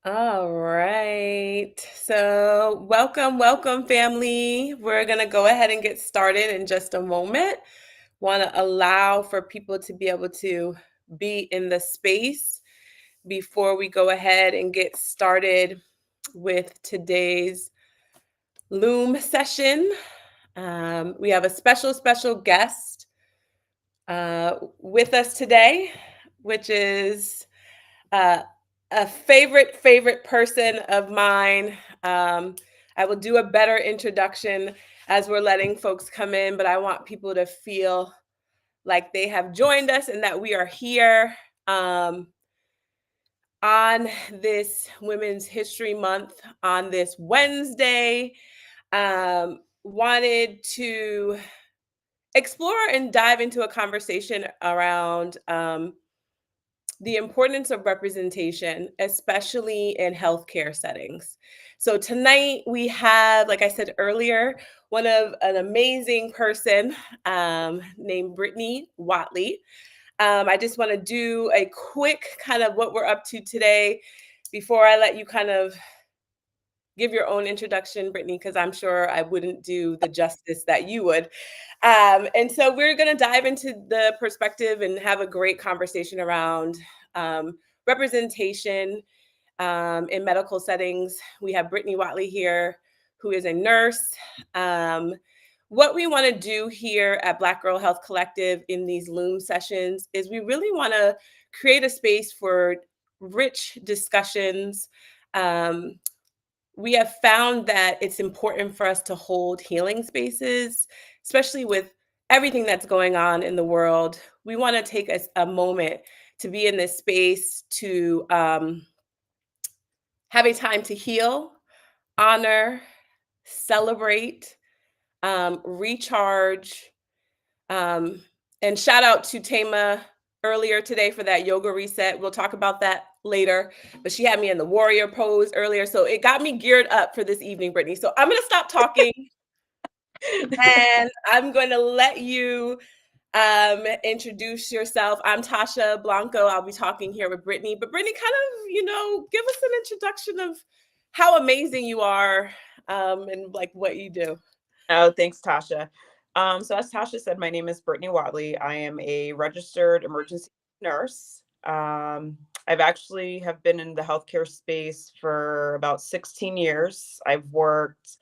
All right. So welcome, family. We're going to go ahead and get started in just a moment. Want to allow for people to be able to be in the space before we go ahead and get started with today's Loom session. We have a special guest with us today, which is a favorite person of mine. I will do a better introduction as we're letting folks come in, but I want people to feel like they have joined us and that we are here on this Women's History Month on this Wednesday. Wanted to explore and dive into a conversation around the importance of representation, especially in healthcare settings. So tonight we have, like I said earlier, an amazing person named Brittany Whatley. I just want to do a quick kind of what we're up to today before I let you kind of give your own introduction, Brittany, because I'm sure I wouldn't do the justice that you would. And so we're going to dive into the perspective and have a great conversation around representation in medical settings. We have Brittany Whatley here, who is a nurse. What we want to do here at Black Girl Health Collective in these Loom sessions is we really want to create a space for rich discussions. We have found that it's important for us to hold healing spaces, especially with everything that's going on in the world. We want to take a moment to be in this space to have a time to heal, honor, celebrate, recharge, and shout out to Tama earlier today for that yoga reset. We'll talk about that later, but she had me in the warrior pose earlier. So it got me geared up for this evening, Brittany. So I'm going to stop talking and I'm going to let you introduce yourself. I'm Tasha Blanco. I'll be talking here with Brittany, but Brittany, kind of, give us an introduction of how amazing you are and like what you do. Oh, thanks, Tasha. So as Tasha said, my name is Brittany Whatley. I am a registered emergency nurse. I've actually have been in the healthcare space for about 16 years. I've worked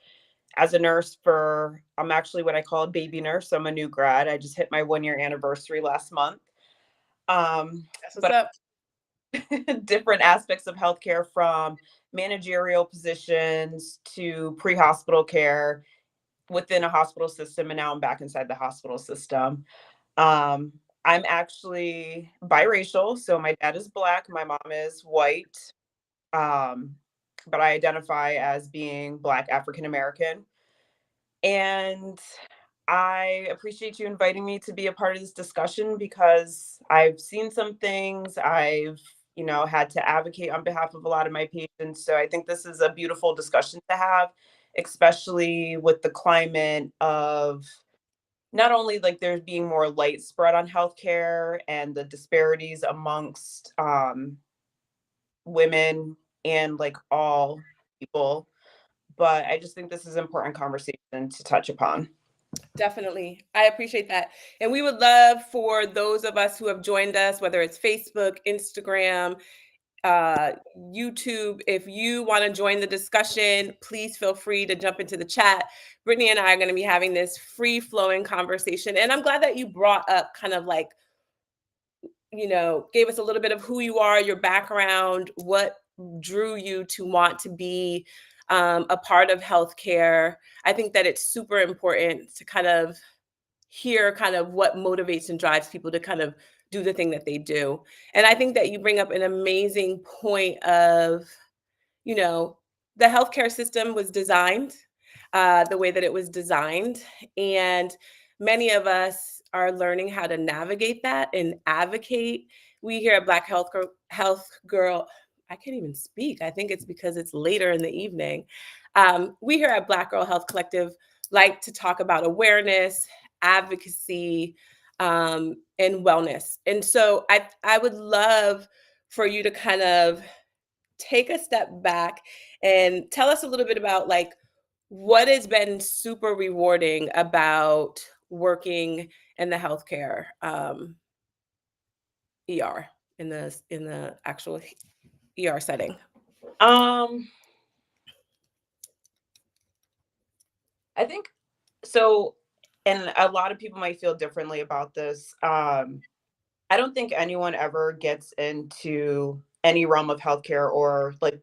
as a nurse I'm actually what I call a baby nurse. So I'm a new grad. I just hit my 1-year anniversary last month. That's what's But up. different aspects of healthcare, from managerial positions to pre-hospital care within a hospital system, and now I'm back inside the hospital system. I'm actually biracial, so my dad is Black, my mom is white, but I identify as being Black African American. And I appreciate you inviting me to be a part of this discussion because I've seen some things. I've had to advocate on behalf of a lot of my patients. So I think this is a beautiful discussion to have, especially with the climate of not only like there's being more light spread on healthcare and the disparities amongst women and like all people, but I just think this is an important conversation to touch upon. Definitely. I appreciate that. And we would love for those of us who have joined us, whether it's Facebook, Instagram, YouTube, if you want to join the discussion, please feel free to jump into the chat. Brittany and I are going to be having this free flowing conversation. And I'm glad that you brought up kind of like, gave us a little bit of who you are, your background, what drew you to want to be a part of healthcare. I think that it's super important to kind of hear kind of what motivates and drives people to kind of do the thing that they do. And I think that you bring up an amazing point of, the healthcare system was designed the way that it was designed. And many of us are learning how to navigate that and advocate. We here at Black Health Girl, I can't even speak. I think it's because it's later in the evening. We here at Black Girl Health Collective like to talk about awareness, advocacy, and wellness. And so I would love for you to kind of take a step back and tell us a little bit about like what has been super rewarding about working in the healthcare ER in the actual ER setting. Um, I think so, and a lot of people might feel differently about this. I don't think anyone ever gets into any realm of healthcare or like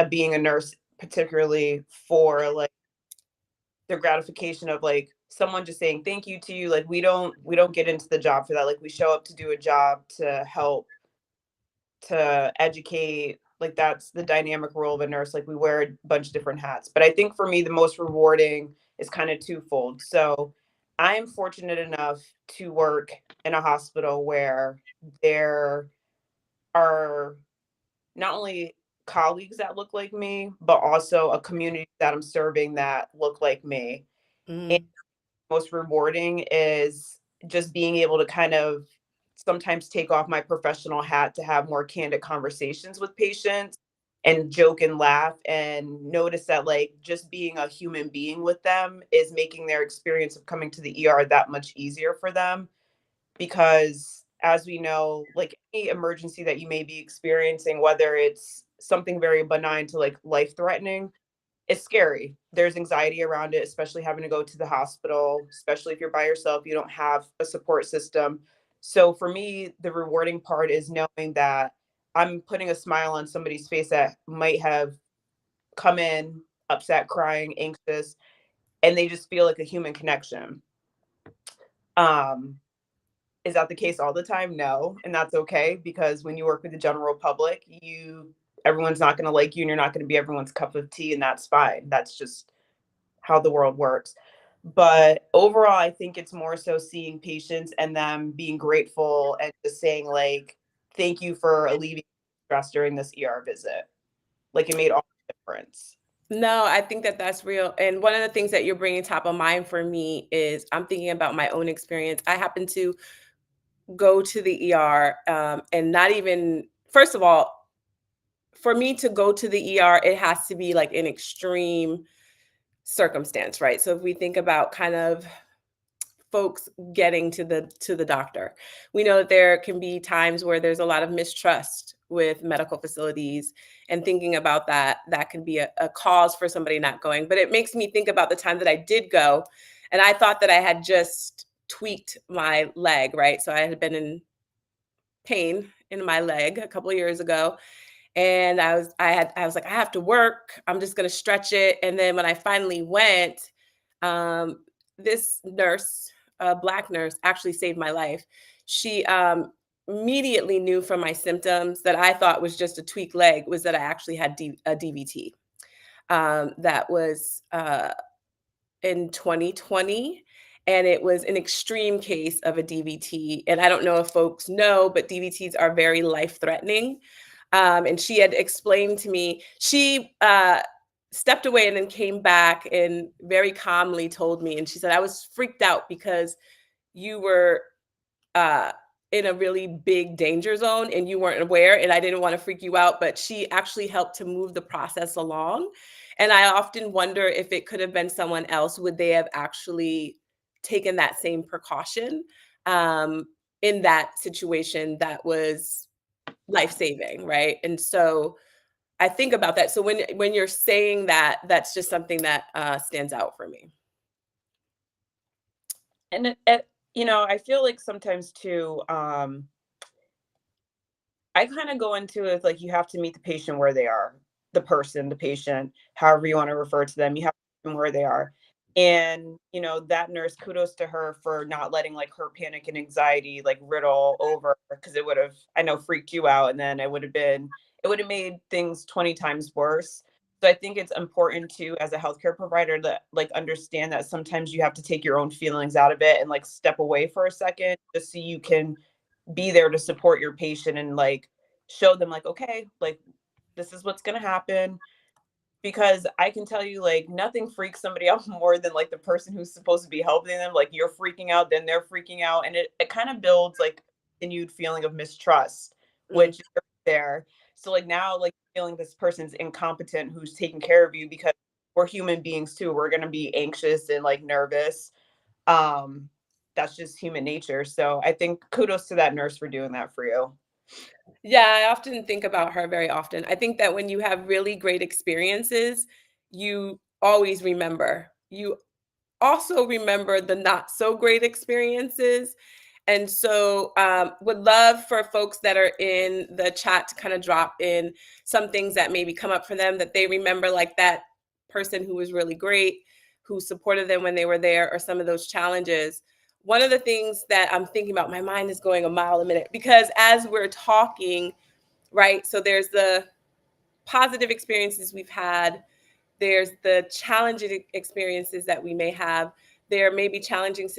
being a nurse, particularly for like the gratification of like someone just saying thank you to you. Like we don't get into the job for that. Like we show up to do a job to help, to educate. Like that's the dynamic role of a nurse. Like we wear a bunch of different hats. But I think for me the most rewarding is kind of twofold. So I am fortunate enough to work in a hospital where there are not only colleagues that look like me, but also a community that I'm serving that look like me. And Mm. most rewarding is just being able to kind of sometimes take off my professional hat to have more candid conversations with patients and joke and laugh and notice that like just being a human being with them is making their experience of coming to the ER that much easier for them, because as we know, like any emergency that you may be experiencing, whether it's something very benign to like life threatening, it's scary. There's anxiety around it, especially having to go to the hospital, especially if you're by yourself, you don't have a support system. So for me, the rewarding part is knowing that I'm putting a smile on somebody's face that might have come in upset, crying, anxious, and they just feel like a human connection. Um, is that the case all the time? No, and that's okay, because when you work with the general public, everyone's not going to like you and you're not going to be everyone's cup of tea, and that's fine. That's just how the world works. But overall, I think it's more so seeing patients and them being grateful and just saying like, "Thank you for alleviating stress during this ER visit." Like it made all the difference. No, I think that that's real. And one of the things that you're bringing top of mind for me is I'm thinking about my own experience. I happen to go to the ER and not even, first of all, for me to go to the ER, it has to be like an extreme circumstance, right? So if we think about kind of folks getting to the doctor, we know that there can be times where there's a lot of mistrust with medical facilities, and thinking about that, that can be a cause for somebody not going. But it makes me think about the time that I did go, and I thought that I had just tweaked my leg, right? So I had been in pain in my leg a couple of years ago, and I was like, I have to work. I'm just gonna stretch it. And then when I finally went, um, this nurse, a black nurse, actually saved my life. She immediately knew from my symptoms that I thought was just a tweaked leg was that I actually had a DVT. That was in 2020, and it was an extreme case of a DVT. And I don't know if folks know, but DVTs are very life threatening. And she had explained to me, she stepped away and then came back and very calmly told me, and she said, I was freaked out because you were uh, in a really big danger zone and you weren't aware, and I didn't want to freak you out, but she actually helped to move the process along. And I often wonder if it could have been someone else, would they have actually taken that same precaution um, in that situation that was life-saving, right? And so I think about that. So when you're saying that, that's just something that stands out for me. And I feel like sometimes too, I kind of go into it like you have to meet the patient where they are, the person, the patient, however you want to refer to them. You have to meet them where they are. And, that nurse, kudos to her for not letting like her panic and anxiety like riddle over, because it would have, I know, freaked you out. And then it would have made things 20 times worse. So I think it's important to, as a healthcare provider, to like understand that sometimes you have to take your own feelings out of it and like step away for a second just so you can be there to support your patient and like show them like, okay, like this is what's going to happen. because I can tell you, like, nothing freaks somebody out more than like the person who's supposed to be helping them. Like, you're freaking out, then they're freaking out. And it kind of builds like a continued feeling of mistrust, Mm. which is there. So like now, like feeling this person's incompetent who's taking care of you, because we're human beings too. We're gonna be anxious and like nervous. Um, that's just human nature. So I think kudos to that nurse for doing that for you. Yeah, I often think about her very often. I think that when you have really great experiences, you always remember. You also remember the not so great experiences. And so, would love for folks that are in the chat to kind of drop in some things that maybe come up for them that they remember, like that person who was really great, who supported them when they were there, or some of those challenges. One of the things that I'm thinking about, my mind is going a mile a minute because as we're talking, right? So there's the positive experiences we've had, there's the challenging experiences that we may have. There may be challenging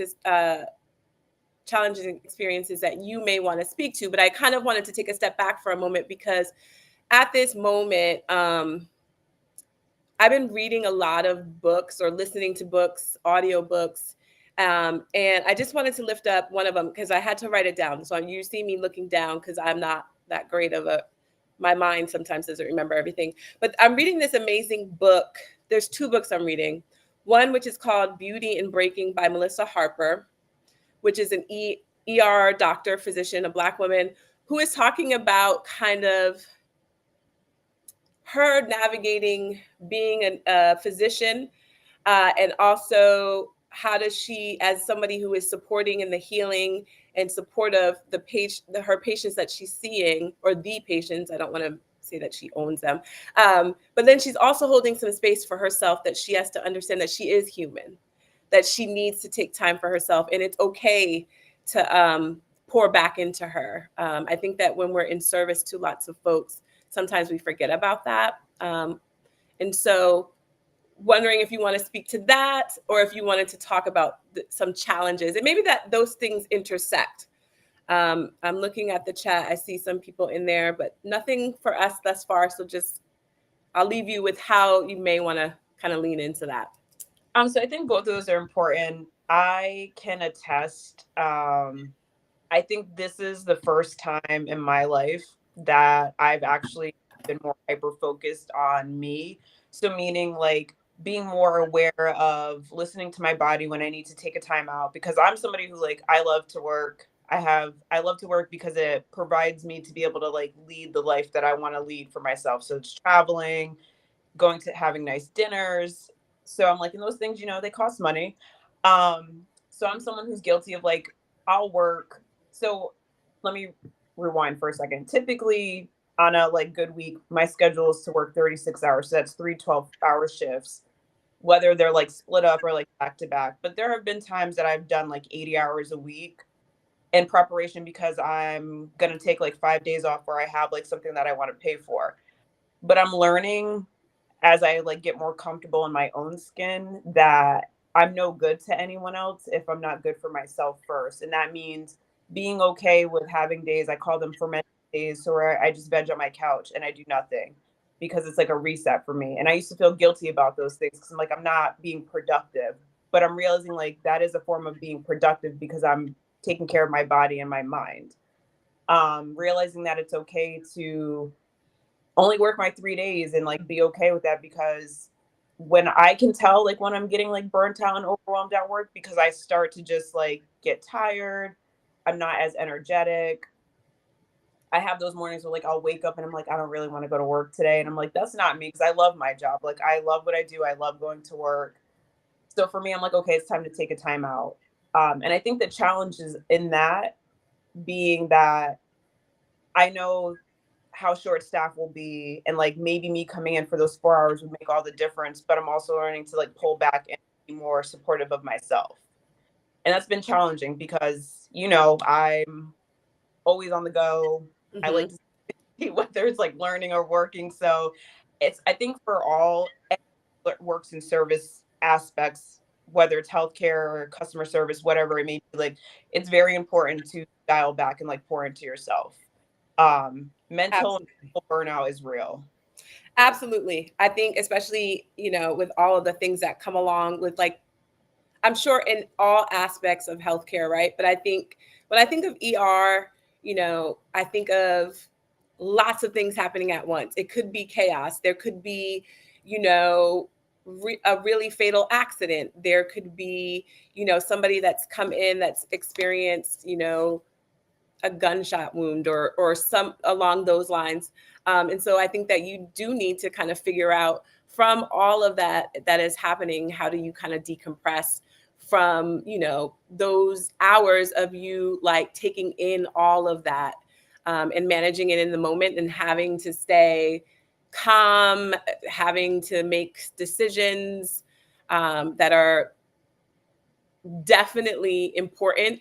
experiences that you may want to speak to. But I kind of wanted to take a step back for a moment because at this moment, I've been reading a lot of books or listening to books, audiobooks. And I just wanted to lift up one of them because I had to write it down. So you see me looking down because I'm not that great of a, my mind sometimes doesn't remember everything. But I'm reading this amazing book. There's two books I'm reading. One, which is called Beauty and Breaking by Melissa Harper, which is an ER doctor, physician, a Black woman who is talking about kind of her navigating being a physician, and also how does she, as somebody who is supporting in the healing and support of the her patients that she's seeing, or the patients, I don't want to say that she owns them, but then she's also holding some space for herself, that she has to understand that she is human, that she needs to take time for herself, and it's okay to pour back into her. I think that when we're in service to lots of folks, sometimes we forget about that. And so, wondering if you want to speak to that, or if you wanted to talk about some challenges, and maybe that those things intersect. I'm looking at the chat. I see some people in there, but nothing for us thus far. So just, I'll leave you with how you may want to kind of lean into that. So I think both of those are important. I can attest. I think this is the first time in my life that I've actually been more hyper focused on me. So, meaning like being more aware of listening to my body when I need to take a time out, because I'm somebody who, like, I love to work. I love to work because it provides me to be able to like lead the life that I want to lead for myself. So it's traveling, going to having nice dinners. So I'm like, and those things, they cost money. So I'm someone who's guilty of like, I'll work. So let me rewind for a second. Typically on a like good week, my schedule is to work 36 hours. So that's 3 12-hour shifts, whether they're like split up or like back to back. But there have been times that I've done like 80 hours a week in preparation because I'm going to take like 5 days off where I have like something that I want to pay for. But I'm learning as I like get more comfortable in my own skin that I'm no good to anyone else if I'm not good for myself first. And that means being okay with having days, I call them fermented days, so where I just veg on my couch and I do nothing, because it's like a reset for me. And I used to feel guilty about those things because I'm like, I'm not being productive. But I'm realizing like that is a form of being productive because I'm taking care of my body and my mind. Realizing that it's okay to only work my 3 days and like be okay with that, because when I can tell like when I'm getting like burnt out and overwhelmed at work, because I start to just like get tired, I'm not as energetic. I have those mornings where like I'll wake up and I'm like, I don't really want to go to work today, and I'm like, that's not me, because I love my job, like I love what I do, I love going to work. So for me, I'm like, okay, it's time to take a time out. And I think the challenge is in that being that I know how short staff will be, and like maybe me coming in for those 4 hours would make all the difference, but I'm also learning to like pull back and be more supportive of myself. And that's been challenging because I'm always on the go. I like Mm-hmm. to see whether it's like learning or working. So it's, I think for all works in service aspects, whether it's healthcare or customer service, whatever it may be, like it's very important to dial back and like pour into yourself. Mental Absolutely. burnout is real. Absolutely. I think especially, with all of the things that come along with like I'm sure in all aspects of healthcare, right? But I think when I think of ER, I think of lots of things happening at once. It could be chaos. There could be, you know, a really fatal accident. There could be, somebody that's come in that's experienced, a gunshot wound or some along those lines. And so I think that you do need to kind of figure out from all of that is happening, how do you kind of decompress from those hours of you like taking in all of that, and managing it in the moment and having to stay calm, having to make decisions that are definitely important,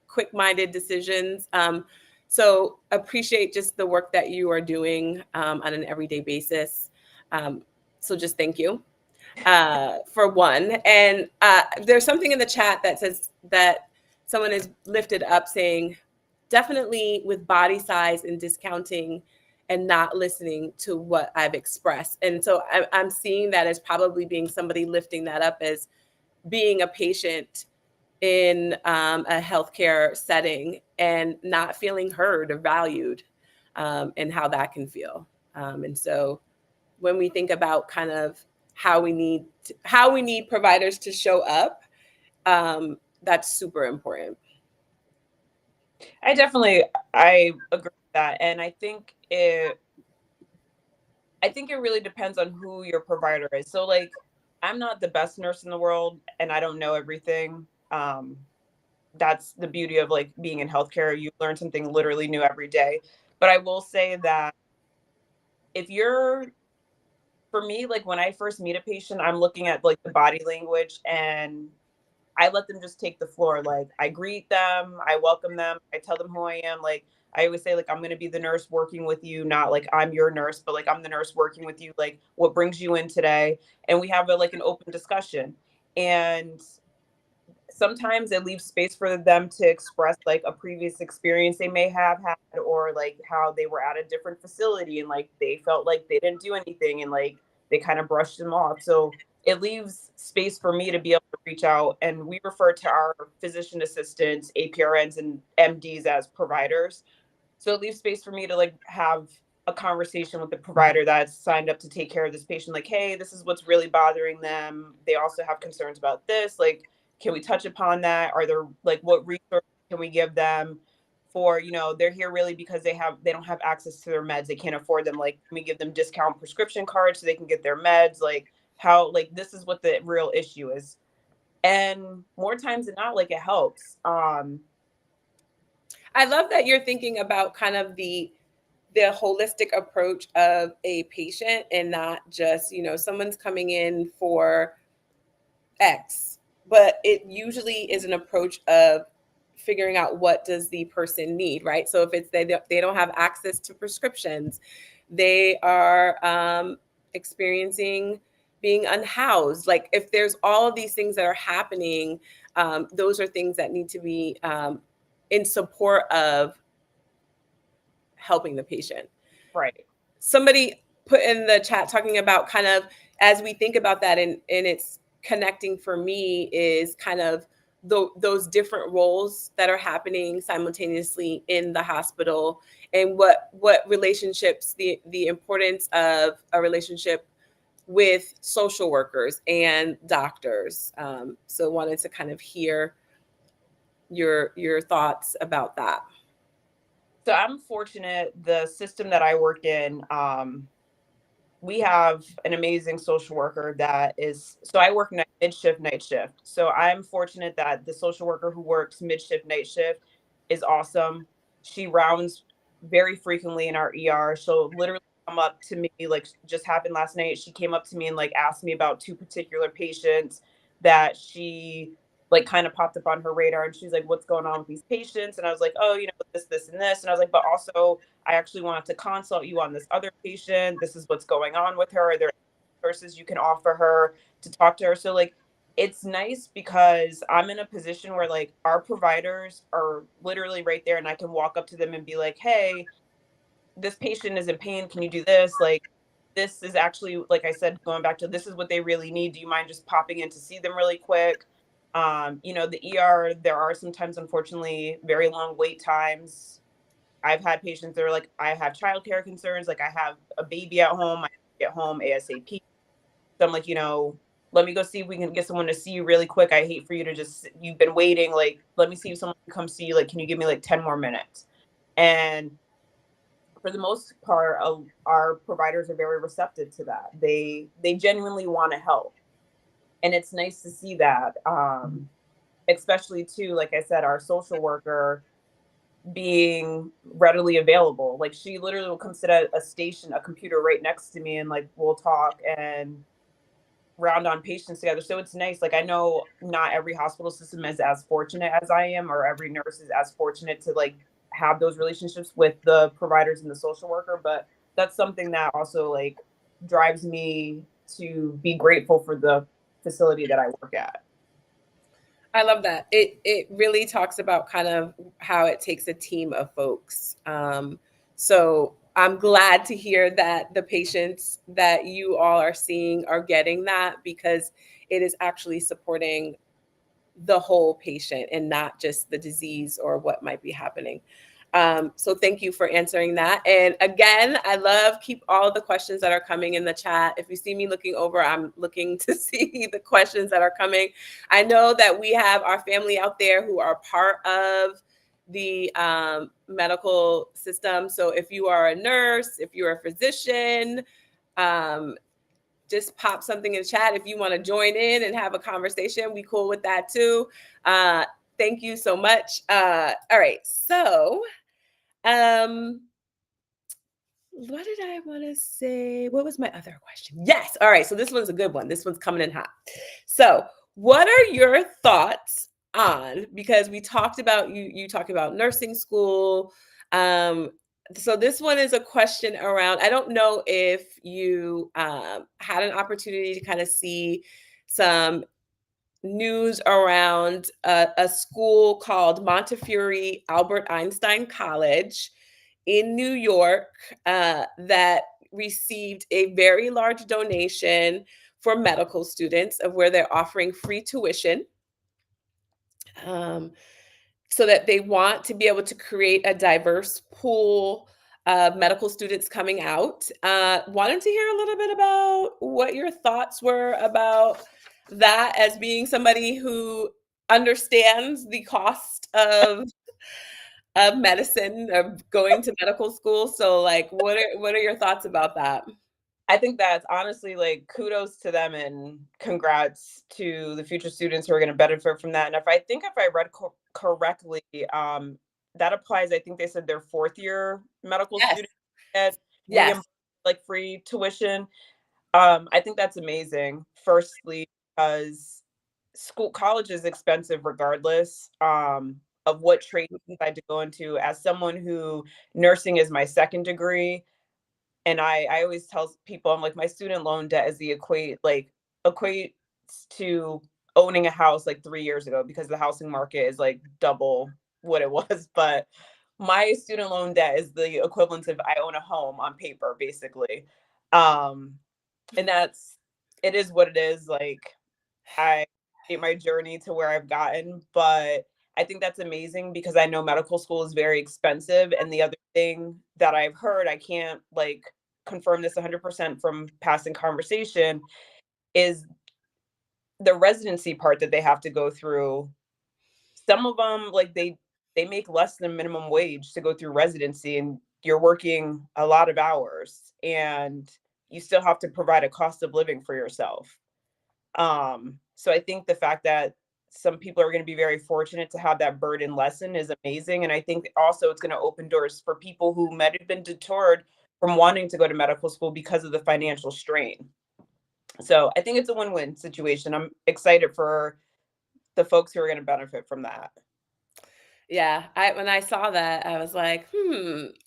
quick-minded decisions. So appreciate just the work that you are doing on an everyday basis. Um, so just thank you for one. And there's something in the chat that says that someone is lifted up saying, definitely with body size and discounting and not listening to what I've expressed. And so I'm seeing that as probably being somebody lifting that up as being a patient in a healthcare setting and not feeling heard or valued, and how that can feel. And so when we think about kind of how we need providers to show up, that's super important. I agree with that. And I think it really depends on who your provider is. So like I'm not the best nurse in the world and I don't know everything. That's the beauty of like being in healthcare. You learn something literally new every day. But I will say that if you're for me, like when I first meet a patient, I'm looking at like the body language and I let them just take the floor. Like I greet them, I welcome them, I tell them who I am. Like I always say, like I'm gonna be the nurse working with you, not like I'm your nurse, but like I'm the nurse working with you. Like what brings you in today? And we have like an open discussion. And sometimes it leaves space for them to express like a previous experience they may have had or like how they were at a different facility and like they felt like they didn't do anything and like they kind of brushed them off. So it leaves space for me to be able to reach out, and we refer to our physician assistants, APRNs and MDs as providers. So it leaves space for me to like have a conversation with the provider that's signed up to take care of this patient. Like, hey, this is what's really bothering them. They also have concerns about this. Like, can we touch upon that? Are there like what resources can we give them for, they're here really because they don't have access to their meds. They can't afford them. Like, can we give them discount prescription cards so they can get their meds? Like how like this is what the real issue is. And more times than not, like it helps. I love that you're thinking about kind of the holistic approach of a patient and not just, someone's coming in for X, but it usually is an approach of figuring out what does the person need, right? So if it's they don't have access to prescriptions, they are experiencing being unhoused. Like if there's all of these things that are happening, those are things that need to be in support of helping the patient. Right. Somebody put in the chat talking about kind of as we think about that, and it's connecting for me is kind of those different roles that are happening simultaneously in the hospital, and what relationships, the importance of a relationship with social workers and doctors. So wanted to kind of hear your thoughts about that. So I'm fortunate the system that I work in, we have an amazing social worker that is so I work mid shift, night shift. So I'm fortunate that the social worker who works mid shift, night shift is awesome. She rounds very frequently in our ER. She'll literally come up to me, like just happened last night. She came up to me and like asked me about two particular patients that she like kind of popped up on her radar, and she's like, what's going on with these patients? And I was like, oh, this and this. And I was like, but also I actually wanted to consult you on this other patient. This is what's going on with her. Are there resources you can offer her to talk to her? So like it's nice because I'm in a position where like our providers are literally right there and I can walk up to them and be like, hey, this patient is in pain. Can you do this? Like this is actually, like I said, going back to this is what they really need. Do you mind just popping in to see them really quick? The ER, there are sometimes, unfortunately, very long wait times. I've had patients that are like, I have childcare concerns, like I have a baby at home, I get home ASAP. So I'm like, let me go see if we can get someone to see you really quick. I hate for you to you've been waiting. Like, let me see if someone can come see you. Like, can you give me like 10 more minutes? And for the most part, our providers are very receptive to that. They genuinely want to help. And it's nice to see that. Especially too, like I said, our social worker being readily available. Like she literally will come sit at a station, a computer right next to me, and like we'll talk and round on patients together. So it's nice. Like I know not every hospital system is as fortunate as I am, or every nurse is as fortunate to like have those relationships with the providers and the social worker, but that's something that also like drives me to be grateful for the facility that I work at. I love that. It really talks about kind of how it takes a team of folks. So I'm glad to hear that the patients that you all are seeing are getting that, because it is actually supporting the whole patient and not just the disease or what might be happening. So thank you for answering that. And again, I love keep all the questions that are coming in the chat. If you see me looking over, I'm looking to see the questions that are coming. I know that we have our family out there who are part of the medical system. So if you are a nurse, if you're a physician, um, just pop something in the chat if you want to join in and have a conversation. We cool with that too. Thank you so much. All right, so um, what did I want to say? What was my other question? Yes. All right. So this one's a good one. This one's coming in hot. So, what are your thoughts on, because we talked about you talked about nursing school. Um, so this one is a question around, I don't know if you had an opportunity to kind of see some news around a school called Montefiore Albert Einstein College in New York that received a very large donation for medical students, of where they're offering free tuition, um, so that they want to be able to create a diverse pool of medical students coming out. Wanted to hear a little bit about what your thoughts were about that, as being somebody who understands the cost of medicine, of going to medical school. So like what are your thoughts about that? I think that's honestly like kudos to them and congrats to the future students who are going to benefit from that. And if I read correctly, that applies. I think they said their fourth year medical Yes. students get Yes. reimbursed like free tuition. I think that's amazing. Firstly, because college is expensive regardless of what trade you decide to go into. As someone who nursing is my second degree, and I always tell people, I'm like, my student loan debt is the equates to owning a house like 3 years ago, because the housing market is like double what it was. But my student loan debt is the equivalent of I own a home on paper, basically. Um, and it is what it is. Like I hate my journey to where I've gotten, but I think that's amazing because I know medical school is very expensive. And the other thing that I've heard, I can't like confirm this 100% from passing conversation, is the residency part that they have to go through. Some of them, like they make less than minimum wage to go through residency, and you're working a lot of hours, and you still have to provide a cost of living for yourself. So I think the fact that some people are going to be very fortunate to have that burden lesson is amazing. And I think also it's going to open doors for people who might have been deterred from wanting to go to medical school because of the financial strain. So I think it's a win-win situation. I'm excited for the folks who are going to benefit from that. Yeah, when I saw that, I was like,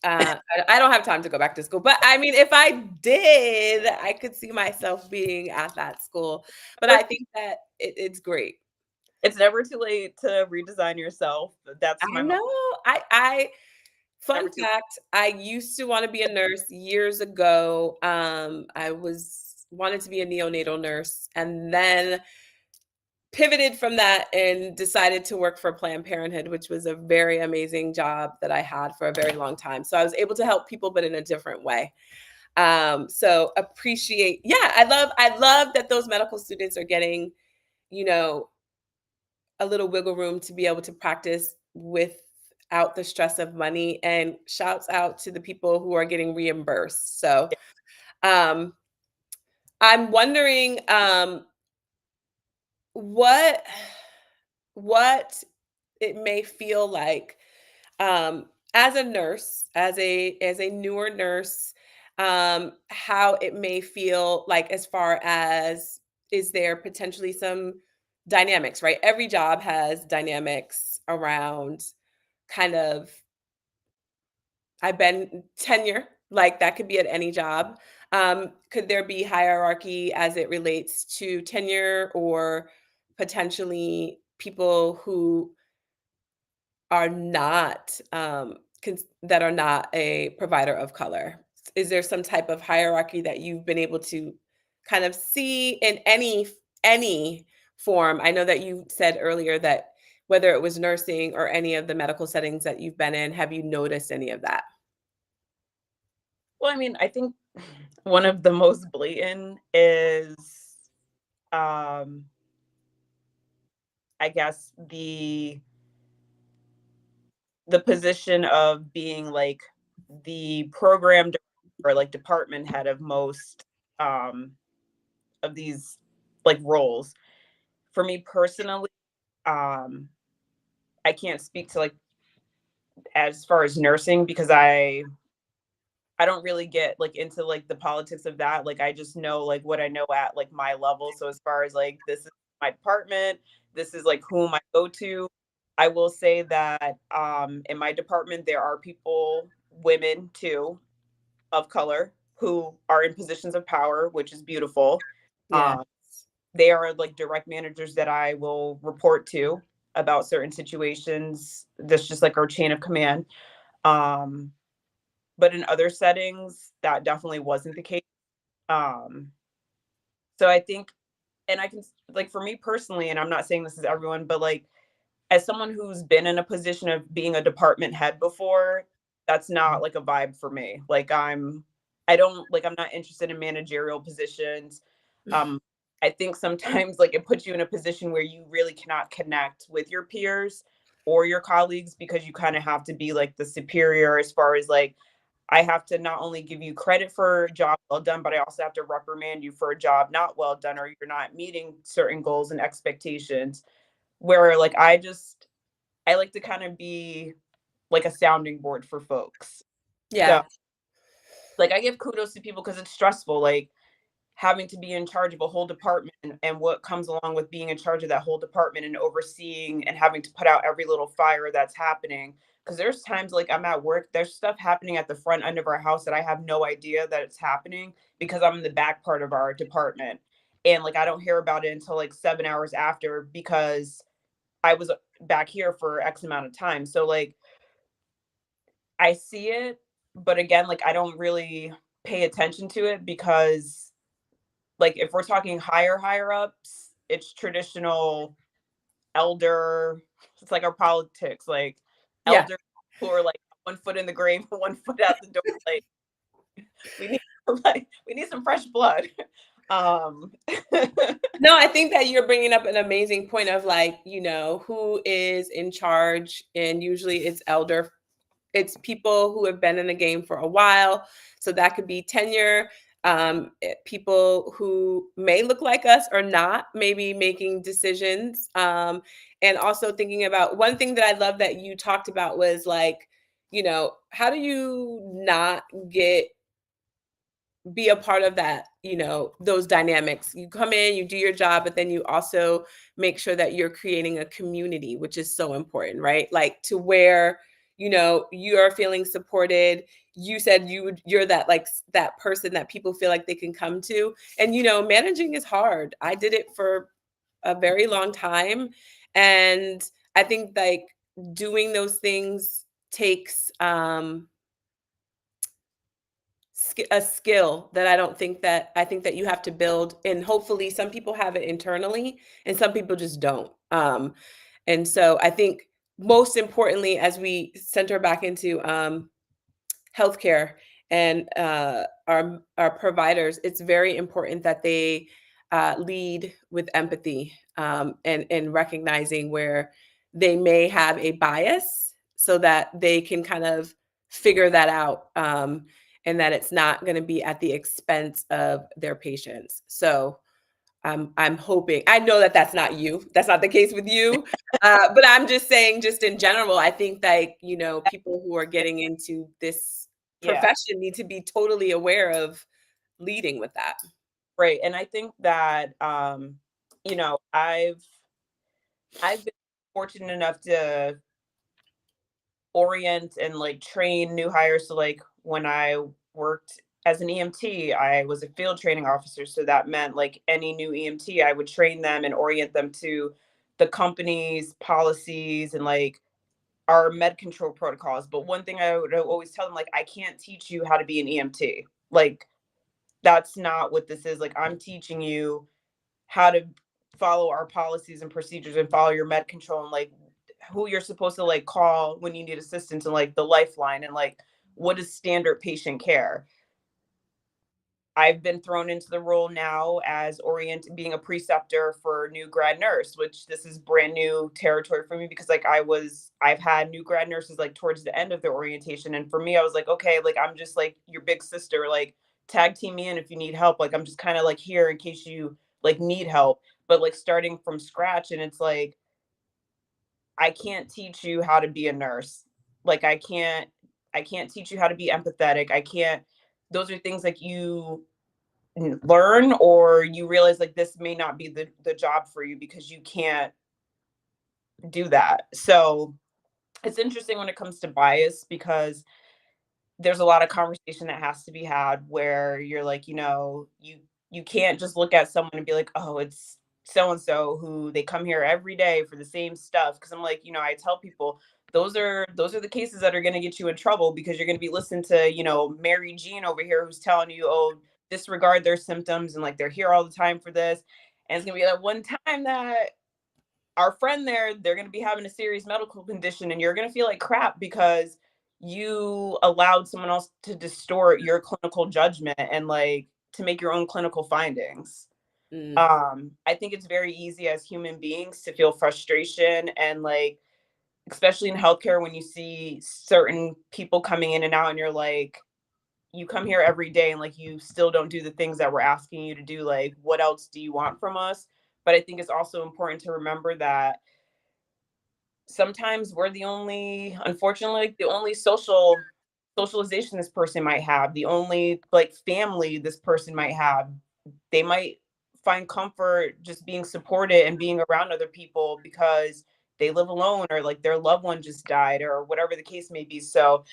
I don't have time to go back to school. But I mean, if I did, I could see myself being at that school. But I think that it's great. It's never too late to redesign yourself. That's I my know. I Fun Never too. fact, I used to wanna be a nurse years ago. I was wanted to be a neonatal nurse and then pivoted from that and decided to work for Planned Parenthood, which was a very amazing job that I had for a very long time. So I was able to help people, but in a different way. So appreciate, yeah, I love that those medical students are getting, you know, a little wiggle room to be able to practice without the stress of money. And shouts out to the people who are getting reimbursed. So um, I'm wondering what what it may feel like as a nurse, as a newer nurse, how it may feel like as far as is there potentially some dynamics, right? Every job has dynamics around kind of I've been tenure, like that could be at any job. Could there be hierarchy as it relates to tenure or potentially people who are not, that are not a provider of color? Is there some type of hierarchy that you've been able to kind of see in any form? I know that you said earlier that whether it was nursing or any of the medical settings that you've been in, have you noticed any of that? Well, I mean, I think one of the most blatant is, um, I guess the position of being like the program director or like department head of most um of these like roles. For me personally, um I can't speak to like as far as nursing because I don't really get like into like the politics of that. Like I just know like what I know at like my level. So as far as like this is my department, this is like whom I go to. I will say that in my department there are people, women too, of color who are in positions of power, which is beautiful. Yeah. Um, they are like direct managers that I will report to about certain situations. That's just like our chain of command. Um, but in other settings, that definitely wasn't the case. Um, so I think, and I can like for me personally, and I'm not saying this is everyone, but like as someone who's been in a position of being a department head before, that's not like a vibe for me. Like I don't like I'm not interested in managerial positions. Um I think sometimes like it puts you in a position where you really cannot connect with your peers or your colleagues because you kind of have to be like the superior as far as like I have to not only give you credit for a job well done, but I also have to reprimand you for a job not well done or you're not meeting certain goals and expectations. Where like I like to kind of be like a sounding board for folks. So Yeah. like I give kudos to people because it's stressful. Like having to be in charge of a whole department and what comes along with being in charge of that whole department and overseeing and having to put out every little fire that's happening. Because there's times like I'm at work, there's stuff happening at the front end of our house that I have no idea that it's happening because I'm in the back part of our department. And like I don't hear about it until like 7 hours after because I was back here for X amount of time. So like I see it, but again, like I don't really pay attention to it because like if we're talking higher ups, it's traditional elder. It's like our politics, like Yeah. elder who are like 1 foot in the grave, 1 foot out the door. Like we need like we need some fresh blood. Um, No, I think that you're bringing up an amazing point of like, who is in charge, and usually it's people who have been in the game for a while. So that could be tenure, people who may look like us or not, maybe making decisions. And also thinking about one thing that I love that you talked about was like, how do you not be a part of that, those dynamics. You come in, you do your job, but then you also make sure that you're creating a community, which is so important, right? Like to where, you are feeling supported. You said you're that like that person that people feel like they can come to. And managing is hard. I did it for a very long time. And I think like doing those things takes a skill that I think that you have to build, and hopefully some people have it internally and some people just don't. And so I think most importantly, as we center back into healthcare and our providers, it's very important that they lead with empathy, and recognizing where they may have a bias, so that they can kind of figure that out, and that it's not going to be at the expense of their patients. So I'm hoping. I know that that's not you. That's not the case with you. But I'm just saying, just in general, I think that, people who are getting into this Yeah, profession need to be totally aware of leading with that. right. And I think that I've been fortunate enough to orient and like train new hires. So like when I worked as an EMT, I was a field training officer. So that meant like any new EMT, I would train them and orient them to the company's policies and like our med control protocols. But one thing I would always tell them, like, I can't teach you how to be an EMT. Like, that's not what this is. Like, I'm teaching you how to follow our policies and procedures and follow your med control and like who you're supposed to like call when you need assistance and like the lifeline and like what is standard patient care. I've been thrown into the role now as being a preceptor for new grad nurse, which this is brand new territory for me because like I've had new grad nurses like towards the end of their orientation. And for me, I was like, okay, like I'm just like your big sister, like tag team me in if you need help. Like I'm just kind of like here in case you like need help. But like starting from scratch, and it's like I can't teach you how to be a nurse. Like I can't teach you how to be empathetic. I can't those are things like you learn or you realize like this may not be the job for you because you can't do that. So it's interesting when it comes to bias because there's a lot of conversation that has to be had where you're like, you can't just look at someone and be like, oh, it's so and so who they come here every day for the same stuff. Because I'm like, I tell people those are the cases that are going to get you in trouble because you're going to be listening to Mary Jean over here who's telling you, oh, disregard their symptoms and like they're here all the time for this. And it's going to be that one time that our friend they're going to be having a serious medical condition and you're going to feel like crap because you allowed someone else to distort your clinical judgment and like to make your own clinical findings. Mm. I think it's very easy as human beings to feel frustration and like especially in healthcare when you see certain people coming in and out and you're like you come here every day and like you still don't do the things that we're asking you to do, like what else do you want from us? But I think it's also important to remember that sometimes we're unfortunately, like, the only socialization this person might have, the only like family this person might have. They might find comfort just being supported and being around other people because they live alone or like their loved one just died or whatever the case may be. So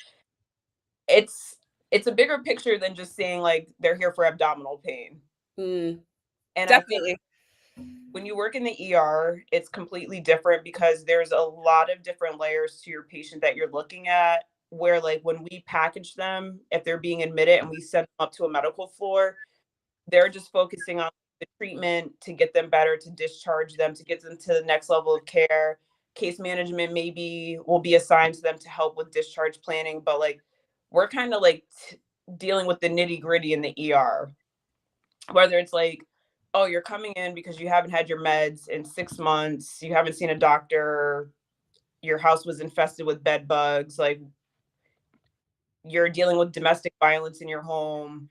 it's it's a bigger picture than just saying like they're here for abdominal pain. Mm. And I think Definitely. when you work in the ER, it's completely different because there's a lot of different layers to your patient that you're looking at. Where, like, when we package them, if they're being admitted and we send them up to a medical floor, they're just focusing on the treatment to get them better, to discharge them, to get them to the next level of care. Case management maybe will be assigned to them to help with discharge planning, but like we're kind of like dealing with the nitty gritty in the ER, whether it's like, oh, you're coming in because you haven't had your meds in 6 months, you haven't seen a doctor, your house was infested with bed bugs, like you're dealing with domestic violence in your home,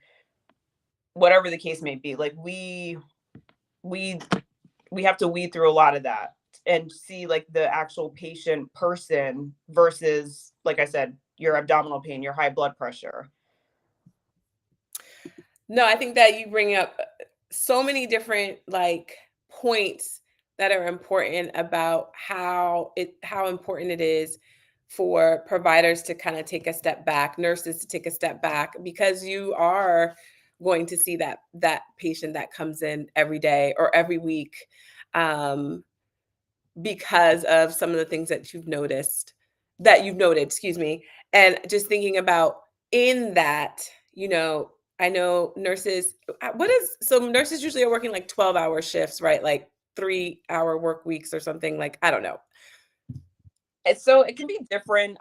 whatever the case may be. Like we we have to weed through a lot of that and see like the actual patient person versus, like I said, your abdominal pain, your high blood pressure. No, I think that you bring up so many different like points that are important about how important it is for providers to kind of take a step back, nurses to take a step back, because you are going to see that patient that comes in every day or every week, um, because of some of the things that you've noticed. that you've noted, excuse me, and just thinking about in that, I know nurses, nurses usually are working like 12-hour shifts, right? Like 3-hour work weeks or something, like, I don't know. And so it can be different.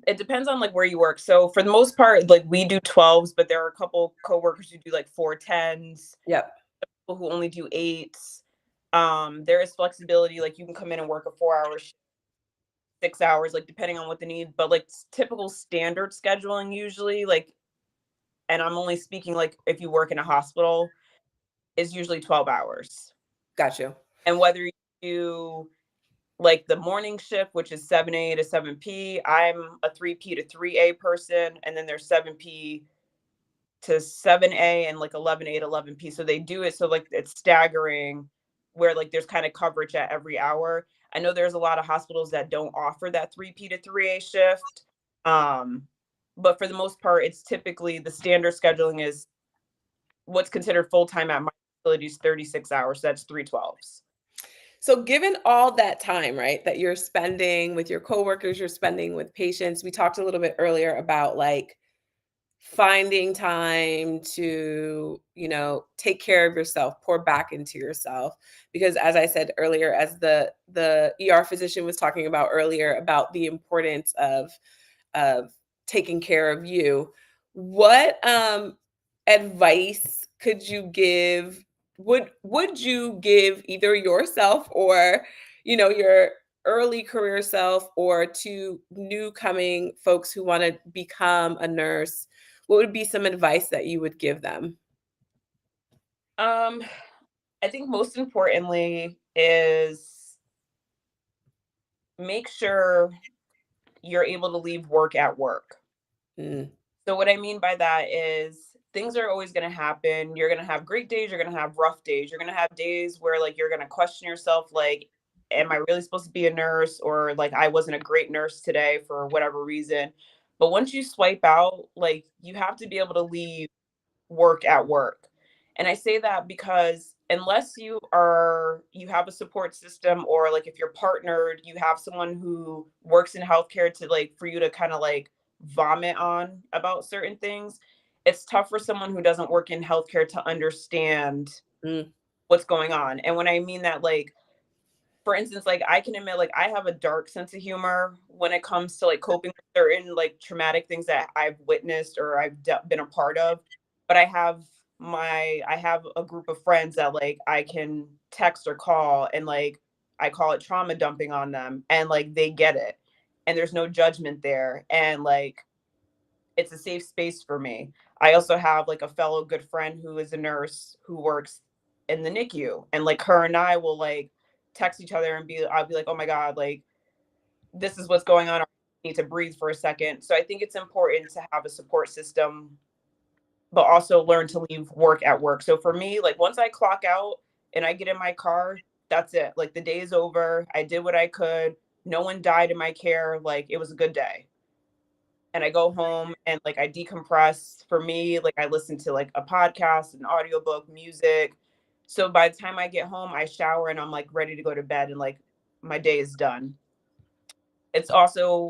It depends on like where you work. So for the most part, like we do 12s, but there are a couple coworkers who do like 4 10s, Yep. people who only do 8s. There is flexibility, like you can come in and work a 4 hour shift, 6 hours, like depending on what the need. But like typical standard scheduling usually, like, and I'm only speaking like if you work in a hospital, is usually 12 hours. Got you. And whether you do like the morning shift, which is 7 a to 7 p, I'm a 3 p to 3 a person, and then there's 7 p to 7 a and like 11 a to 11 p. So they do it so like it's staggering, where like there's kind of coverage at every hour. I know there's a lot of hospitals that don't offer that 3 p to 3 a shift. Um, but for the most part, it's typically the standard scheduling is what's considered full time at my facility is 36 hours. So that's 3 12s. So given all that time, right, that you're spending with your coworkers, you're spending with patients, we talked a little bit earlier about like finding time to, take care of yourself, pour back into yourself. Because as I said earlier, as the ER physician was talking about earlier about the importance of taking care of you, what advice could you give? Would you give either yourself or, your early career self, or to new coming folks who want to become a nurse? What would be some advice that you would give them? Um, I think most importantly is make sure you're able to leave work at work. Mm, So what I mean by that is things are always going to happen. You're going to have great days, you're going to have rough days. You're going to have days where like you're going to question yourself like, am I really supposed to be a nurse, or like I wasn't a great nurse today for whatever reason. But once you swipe out, like you have to be able to leave work at work. And I say that because unless you have a support system, or like if you're partnered, you have someone who works in healthcare to like for you to kind of like vomit on about certain things, it's tough for someone who doesn't work in healthcare to understand mm, what's going on. And when I mean that, like for instance, like I can admit, like I have a dark sense of humor when it comes to like coping with certain like traumatic things that I've witnessed or been a part of. But I have a group of friends that like I can text or call, and like I call it trauma dumping on them, and like they get it, and there's no judgment there, and like it's a safe space for me. I also have like a fellow good friend who is a nurse who works in the NICU, and like her and I will like text each other and I'll be like, "Oh my god, like this is what's going on. I need to breathe for a second." So I think it's important to have a support system, but also learn to leave work at work. So for me, like once I clock out and I get in my car, that's it. Like the day is over. I did what I could. No one died in my care. Like it was a good day, and I go home and like I decompress. For me, like I listen to like a podcast, an audiobook, music. So by the time I get home, I shower and I'm like ready to go to bed, and like my day is done. It's also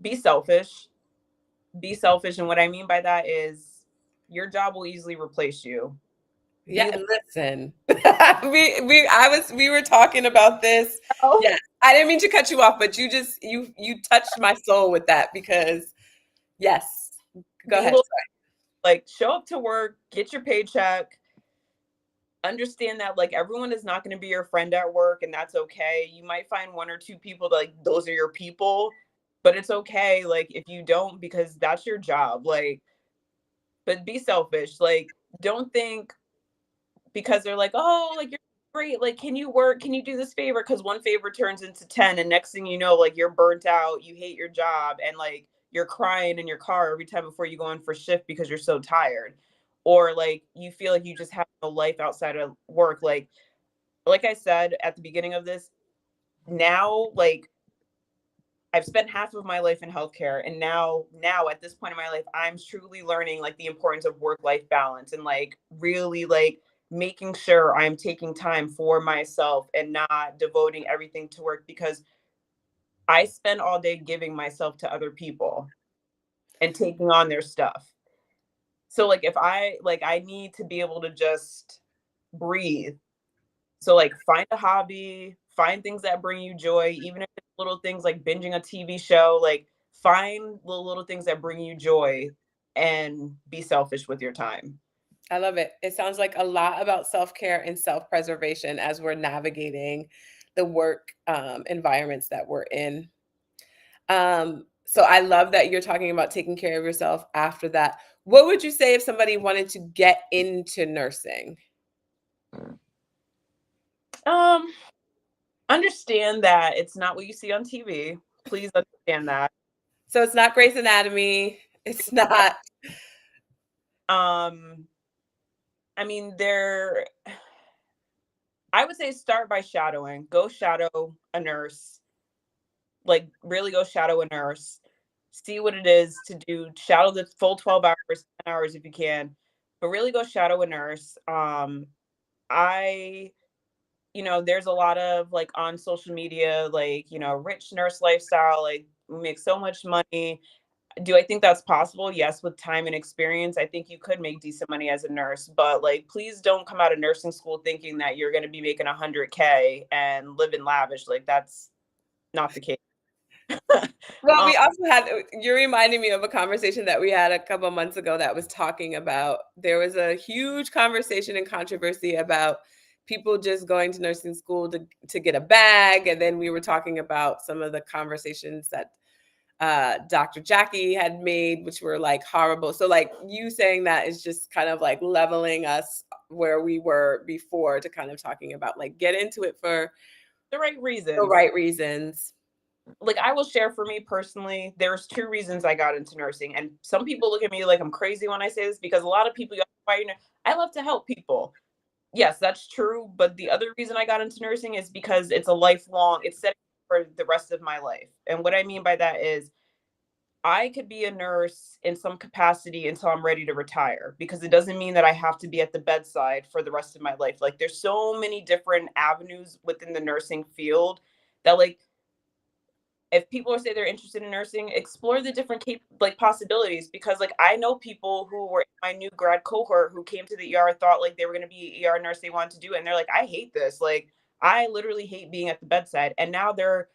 be selfish. Be selfish. And what I mean by that is your job will easily replace you. yeah, Be and listen, we were talking about this. loyal. Yeah, I didn't mean to cut you off, but you touched my soul with that because yes, go Be ahead. loyal. Like show up to work, get your paycheck, understand that like everyone is not going to be your friend at work, and that's okay. You might find one or two people that, like those are your people, but it's okay like if you don't, because that's your job. Like but be selfish. Like don't think because they're like, "Oh, like you're great. Like can you work? Can you do this favor?" Cuz one favor turns into 10, and next thing you know like you're burnt out, you hate your job, and like you're crying in your car every time before you go in for shift because you're so tired. Or like you feel like you just have no life outside of work. Like I said at the beginning of this, now like I've spent half of my life in healthcare, and now at this point in my life I'm truly learning like the importance of work life balance, and like really like making sure I'm taking time for myself and not devoting everything to work, because I spend all day giving myself to other people and taking on their stuff. So like if I need to be able to just breathe. So like find a hobby, find things that bring you joy, even if it's little things like binging a TV show, like find little things that bring you joy and be selfish with your time. I love it. It sounds like a lot about self-care and self-preservation as we're navigating the work environments that we're in. So I love that you're talking about taking care of yourself after that. What would you say if somebody wanted to get into nursing? Um Understand that it's not what you see on TV. Please understand that. So it's not Grey's Anatomy. It's not. Um I mean I would say start by shadowing. Go shadow a nurse. Like really go shadow a nurse. See what it is to do. Shadow the full 12 hours, 10 hours if you can. But really go shadow a nurse. I there's a lot of like on social media, like, rich nurse lifestyle, like we make so much money. Do I think that's possible? Yes, with time and experience, I think you could make decent money as a nurse, but like please don't come out of nursing school thinking that you're going to be making 100K and live in lavish. Like that's not the case. Well, um, we also had, you're reminding me of a conversation that we had a couple months ago that was talking about, there was a huge conversation and controversy about people just going to nursing school to get a bag. And then we were talking about some of the conversations that Dr. Jackie had made, which were like horrible. So like you saying that is just kind of like leveling us where we were before to kind of talking about like get into it for the right the reasons. right reasons. Like I will share for me personally, there's two reasons I got into nursing. And some people look at me like I'm crazy when I say this because a lot of people, why I love to help people. Yes, that's true. But the other reason I got into nursing is because it's a lifelong, it's set for the rest of my life. And what I mean by that is I could be a nurse in some capacity until I'm ready to retire because it doesn't mean that I have to be at the bedside for the rest of my life. Like there's so many different avenues within the nursing field that like if people say they're interested in nursing, explore the different like possibilities because like I know people who were in my new grad cohort who came to the ER thought like they were going to be ER nurse they wanted to do and they're like I hate this. Like I literally hate being at the bedside and now they're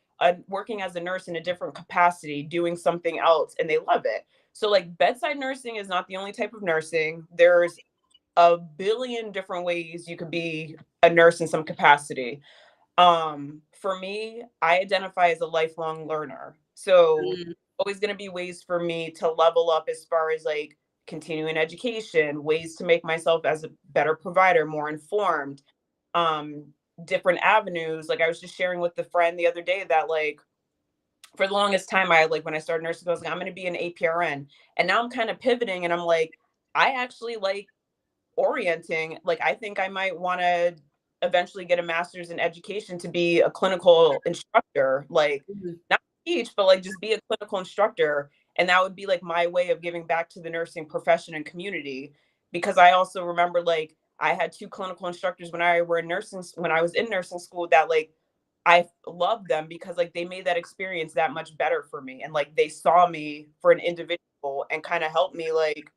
working as a nurse in a different capacity doing something else and they love it. So like bedside nursing is not the only type of nursing. There's a billion different ways you could be a nurse in some capacity. For me, I identify as a lifelong learner. So Mm, always going to be ways for me to level up as far as like continuing education, ways to make myself as a better provider, more informed, um, different avenues. Like I was just sharing with the friend the other day that like for the longest time, I like when I started nursing, I was like, I'm going to be an APRN. And now I'm kind of pivoting and I'm like, I actually like orienting. Like I think I might want to eventually get a master's in education to be a clinical instructor, like mhm. not teach, but like just be a clinical instructor. And that would be like my way of giving back to the nursing profession and community. Because I also remember like I had two clinical instructors when I was in nursing school that like I loved them because like they made that experience that much better for me. And like they saw me for an individual and kind of helped me like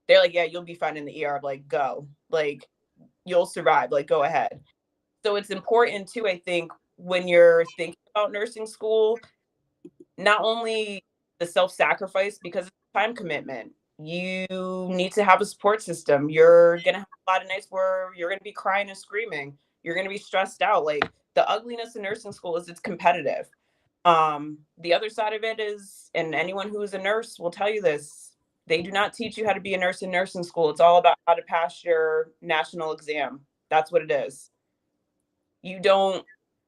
they're like, yeah, you'll be fine in the ER. Like, go. Like, you'll survive. Like, go ahead. So it's important too, I think, when you're thinking about nursing school, not only the self-sacrifice because it's a time commitment. You need to have a support system. You're gonna have a lot of nights where you're gonna be crying and screaming. You're gonna be stressed out. Like the ugliness in nursing school is it's competitive. The other side of it is, and anyone who's a nurse will tell you this, they do not teach you how to be a nurse in nursing school. It's all about how to pass your national exam. That's what it is. You don't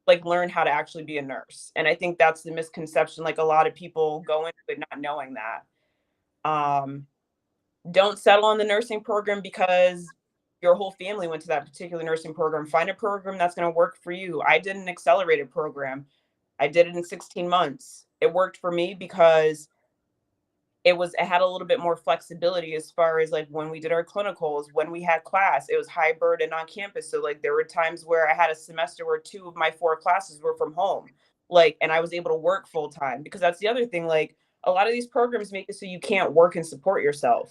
like learn how to actually be a nurse. And I think that's the misconception. Like a lot of people go into it not knowing that. Um, don't settle on the nursing program because your whole family went to that particular nursing program. Find a program that's going to work for you. I did an accelerated program. I did it in 16 months. It worked for me because it had a little bit more flexibility as far as like when we did our clinicals, when we had class, it was hybrid and on campus. So like there were times where I had a semester where two of my four classes were from home. like, and I was able to work full time, because that's the other thing. Like, a lot of these programs make it so you can't work and support yourself.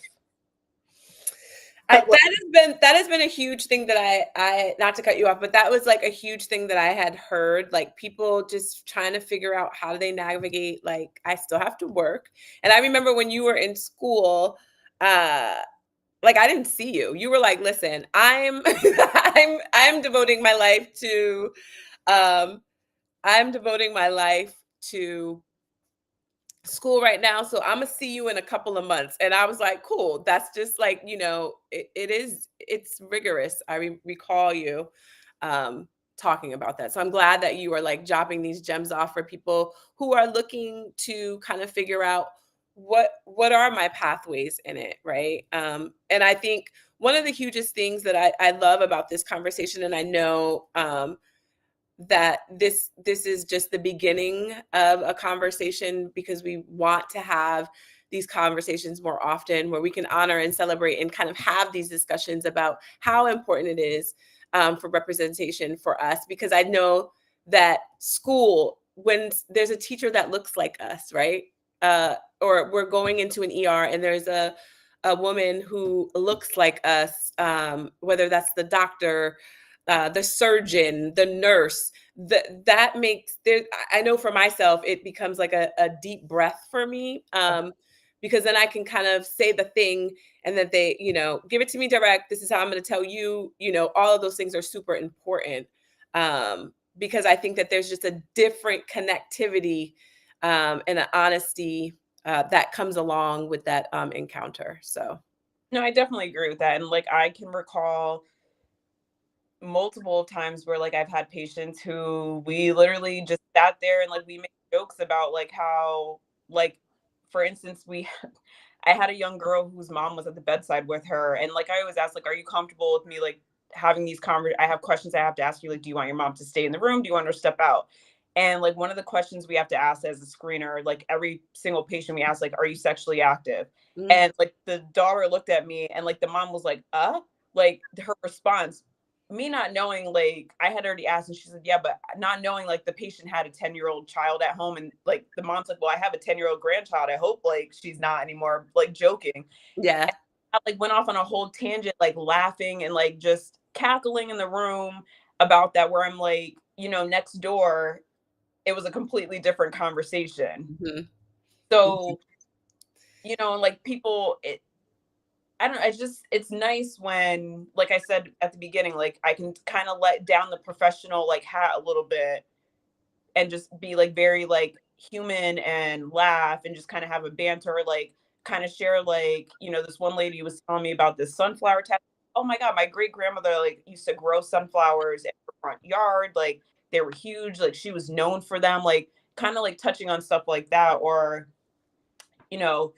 Like, That has been a huge thing that I not to cut you off, but that was like a huge thing that I had heard, like people just trying to figure out how do they navigate, like I still have to work. And I remember when you were in school, uh like I didn't see you. You were like, listen, I'm I'm devoting my life to um I'm devoting my life to school right now, so I'm gonna see you in a couple of months. And I was like, cool. That's just like, it's rigorous. Recall you talking about that. So I'm glad that you are like dropping these gems off for people who are looking to kind of figure out what are my pathways in it, right? And I think one of the hugest things that I love about this conversation, and I know that this is just the beginning of a conversation, because we want to have these conversations more often where we can honor and celebrate and kind of have these discussions about how important it is for representation for us. Because I know that school, when there's a teacher that looks like us, right? Or we're going into an ER and there's a woman who looks like us, whether that's the doctor, the surgeon, the nurse, that makes there. I know for myself, it becomes like a deep breath for me, because then I can kind of say the thing, and that they, give it to me direct. This is how I'm going to tell you. All of those things are super important, because I think that there's just a different connectivity and an honesty that comes along with that encounter. So. no, I definitely agree with that. And like, I can recall multiple times where like I've had patients who we literally just sat there and like we made jokes about like how, like, for instance, we I had a young girl whose mom was at the bedside with her, and like I always ask, like, are you comfortable with me like having these I have questions I have to ask you, like, do you want your mom to stay in the room, do you want her to step out? And like, one of the questions we have to ask as a screener, like every single patient we ask, like, are you sexually active? Mm, And like the daughter looked at me and like the mom was like, like her response, me not knowing, like I had already asked, and she said, yeah, but not knowing like the patient had a 10-year-old child at home, and like the mom's like, well, I have a 10-year-old grandchild, I hope like she's not anymore, like joking. yeah. And I like went off on a whole tangent, like laughing and like just cackling in the room about that, where I'm like, next door it was a completely different conversation. Mhm. Mhm. So, and like people, I don't know, it's nice when, like I said at the beginning, like I can kind of let down the professional like hat a little bit and just be like very like human and laugh and just kind of have a banter, like kind of share, like, this one lady was telling me about this sunflower tattoo. Oh my God, my great grandmother like used to grow sunflowers in her front yard. Like, they were huge. Like, she was known for them. Like, kind of like touching on stuff like that. Or, you know,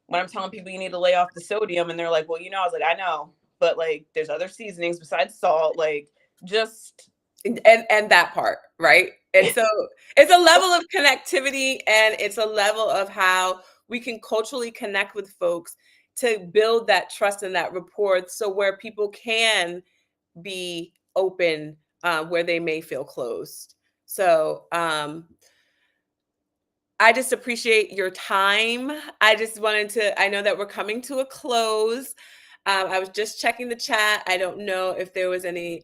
when I'm telling people you need to lay off the sodium and they're like, well, I was like, I know, but like there's other seasonings besides salt. Like, just And that part, right? And so it's a level of connectivity, and it's a level of how we can culturally connect with folks to build that trust and that rapport, so where people can be open where they may feel closed. So I just appreciate your time. I just wanted to, I know that we're coming to a close. I was just checking the chat. I don't know if there was any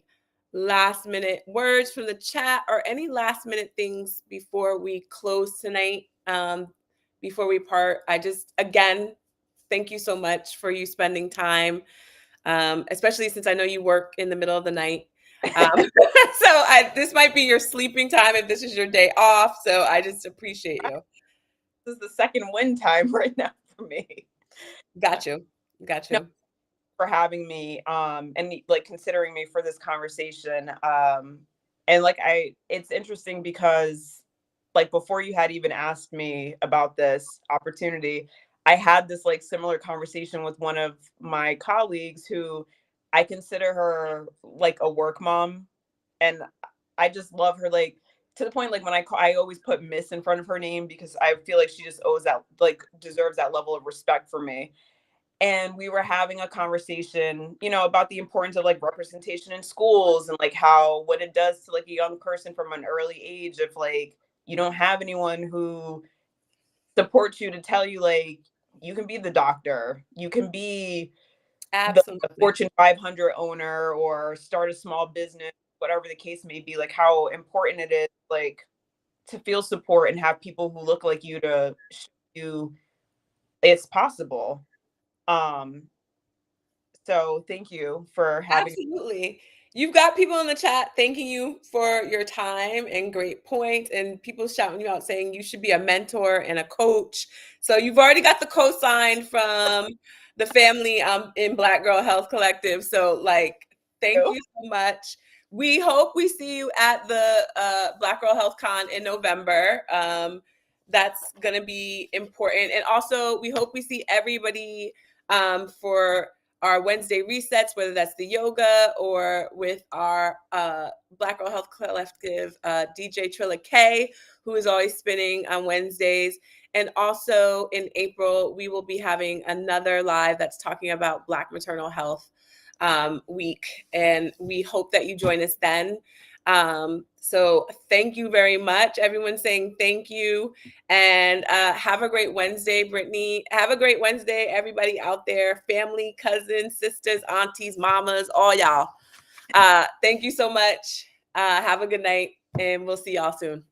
last minute words from the chat or any last minute things before we close tonight. Before we part, I just, again, thank you so much for you spending time, especially since I know you work in the middle of the night. This might be your sleeping time if this is your day off. So I just appreciate you. this is the second win time right now for me. Got you. Got No, you. for having me, and like considering me for this conversation. And like it's interesting because like before you had even asked me about this opportunity, I had this like similar conversation with one of my colleagues who I consider her like a work mom, and I just love her, like, to the point like when I always put Miss in front of her name because I feel like she just owes that, like, deserves that level of respect for me. And we were having a conversation, about the importance of like representation in schools and like how what it does to like a young person from an early age of like You don't have anyone who supports you to tell you, like, you can be the doctor, you can be the Absolutely. Fortune 500 owner or start a small business, whatever the case may be. Like, how important it is, like, to feel support and have people who look like you to show you it's possible. Um, so thank you for having. Absolutely. You've got people in the chat thanking you for your time and great points, and people shouting you out saying you should be a mentor and a coach. So you've already got the cosign from the family in Black Girl Health Collective. So, like, thank You. you so much. We hope we see you at the Black Girl Health Con in November. That's going to be important. And also, we hope we see everybody for our Wednesday resets, whether that's the yoga or with our Black Girl Health Collective DJ Trilla K, who is always spinning on Wednesdays. And also in April, we will be having another live that's talking about Black Maternal Health Week. And we hope that you join us then. So thank you very much. Everyone's saying thank you. And have a great Wednesday, Brittany. Have a great Wednesday, everybody out there, family, cousins, sisters, aunties, mamas, all y'all. Thank you so much. Have a good night, and we'll see y'all soon.